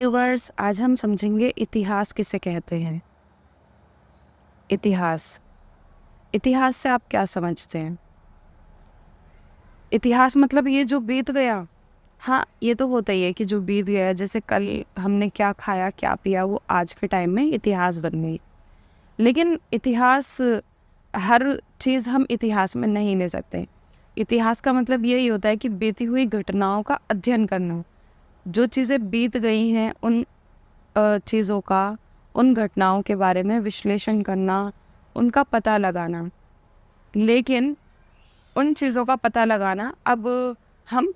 Viewers, आज हम समझेंगे इतिहास किसे कहते हैं। इतिहास से आप क्या समझते हैं? इतिहास मतलब ये जो बीत गया। हाँ, ये तो होता ही है कि जो बीत गया, जैसे कल हमने क्या खाया क्या पिया, वो आज के टाइम में इतिहास बन गई। लेकिन इतिहास, हर चीज़ हम इतिहास में नहीं ले सकते। इतिहास का मतलब यही होता है कि बीती हुई घटनाओं का अध्ययन करना। जो चीज़ें बीत गई हैं उन चीज़ों का, उन घटनाओं के बारे में विश्लेषण करना, उनका पता लगाना। लेकिन उन चीज़ों का पता लगाना, अब हम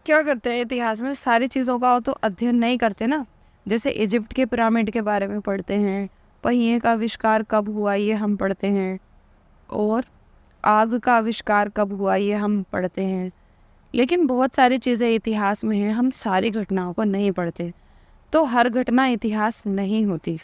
क्या करते हैं इतिहास में, सारी चीज़ों का तो अध्ययन नहीं करते ना। जैसे इजिप्ट के पिरामिड के बारे में पढ़ते हैं, पहिए का आविष्कार कब हुआ ये हम पढ़ते हैं, और आग का आविष्कार कब हुआ ये हम पढ़ते हैं। लेकिन बहुत सारी चीज़ें इतिहास में हैं, हम सारी घटनाओं को नहीं पढ़ते। तो हर घटना इतिहास नहीं होती।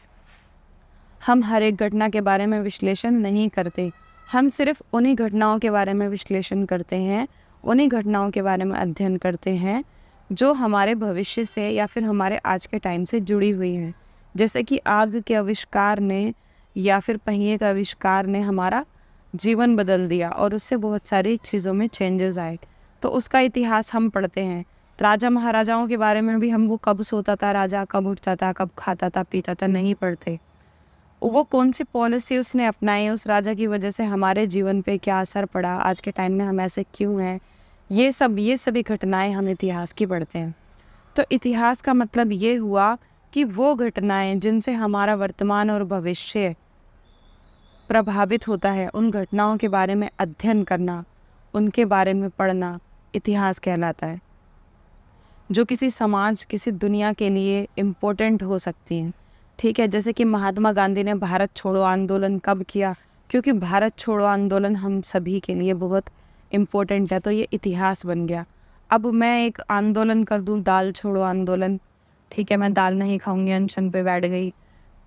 हम हर एक घटना के बारे में विश्लेषण नहीं करते। हम सिर्फ उन्हीं घटनाओं के बारे में विश्लेषण करते हैं, उन्हीं घटनाओं के बारे में अध्ययन करते हैं जो हमारे भविष्य से या फिर हमारे आज के टाइम से जुड़ी हुई हैं। जैसे कि आग के आविष्कार ने या फिर पहिए का आविष्कार ने हमारा जीवन बदल दिया और उससे बहुत सारी चीज़ों में चेंजेस आए, तो उसका इतिहास हम पढ़ते हैं। राजा महाराजाओं के बारे में भी हम, वो कब सोता था राजा, कब उठता था, कब खाता था पीता था, नहीं पढ़ते। वो कौन सी पॉलिसी उसने अपनाई, उस राजा की वजह से हमारे जीवन पे क्या असर पड़ा, आज के टाइम में हम ऐसे क्यों हैं, ये सभी घटनाएं हम इतिहास की पढ़ते हैं। तो इतिहास का मतलब ये हुआ कि वो घटनाएं जिनसे हमारा वर्तमान और भविष्य प्रभावित होता है, उन घटनाओं के बारे में अध्ययन करना, उनके बारे में पढ़ना इतिहास कहलाता है। जो किसी समाज, किसी दुनिया के लिए इम्पोर्टेंट हो सकती हैं। ठीक है, जैसे कि महात्मा गांधी ने भारत छोड़ो आंदोलन कब किया, क्योंकि भारत छोड़ो आंदोलन हम सभी के लिए बहुत इम्पोर्टेंट है, तो ये इतिहास बन गया। अब मैं एक आंदोलन कर दूं, दाल छोड़ो आंदोलन, ठीक है, मैं दाल नहीं खाऊंगी, अनशन पे बैठ गई,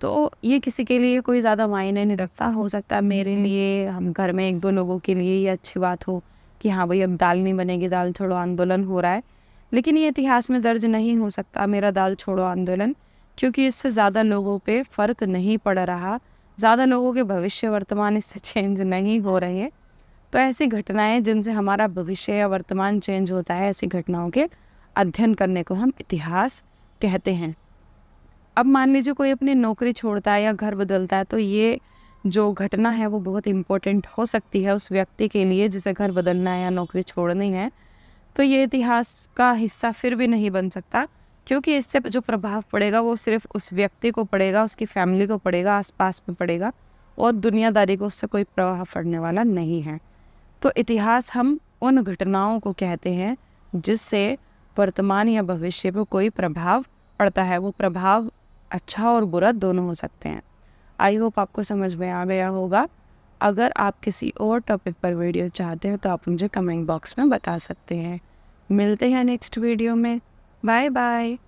तो ये किसी के लिए कोई ज़्यादा मायने नहीं रखता। हो सकता है मेरे लिए, हम घर में एक दो लोगों के लिए ये अच्छी बात हो कि हाँ भाई अब दाल नहीं बनेगी, दाल छोड़ो आंदोलन हो रहा है, लेकिन ये इतिहास में दर्ज नहीं हो सकता मेरा दाल छोड़ो आंदोलन, क्योंकि इससे ज़्यादा लोगों पे फ़र्क नहीं पड़ रहा, ज़्यादा लोगों के भविष्य वर्तमान इससे चेंज नहीं हो रहे हैं। तो ऐसी घटनाएं जिनसे हमारा भविष्य या वर्तमान चेंज होता है, ऐसी घटनाओं के अध्ययन करने को हम इतिहास कहते हैं। अब मान लीजिए कोई अपनी नौकरी छोड़ता है या घर बदलता है, तो ये जो घटना है वो बहुत इम्पोर्टेंट हो सकती है उस व्यक्ति के लिए जिसे घर बदलना है या नौकरी छोड़नी है। तो ये इतिहास का हिस्सा फिर भी नहीं बन सकता, क्योंकि इससे जो प्रभाव पड़ेगा वो सिर्फ उस व्यक्ति को पड़ेगा, उसकी फैमिली को पड़ेगा, आसपास में पड़ेगा, और दुनियादारी को उससे कोई प्रभाव पड़ने वाला नहीं है। तो इतिहास हम उन घटनाओं को कहते हैं जिससे वर्तमान या भविष्य पर कोई प्रभाव पड़ता है। वो प्रभाव अच्छा और बुरा दोनों हो सकते हैं। आई होप आपको समझ में आ गया होगा। अगर आप किसी और टॉपिक पर वीडियो चाहते हो तो आप मुझे कमेंट बॉक्स में बता सकते हैं। मिलते हैं नेक्स्ट वीडियो में। Bye bye.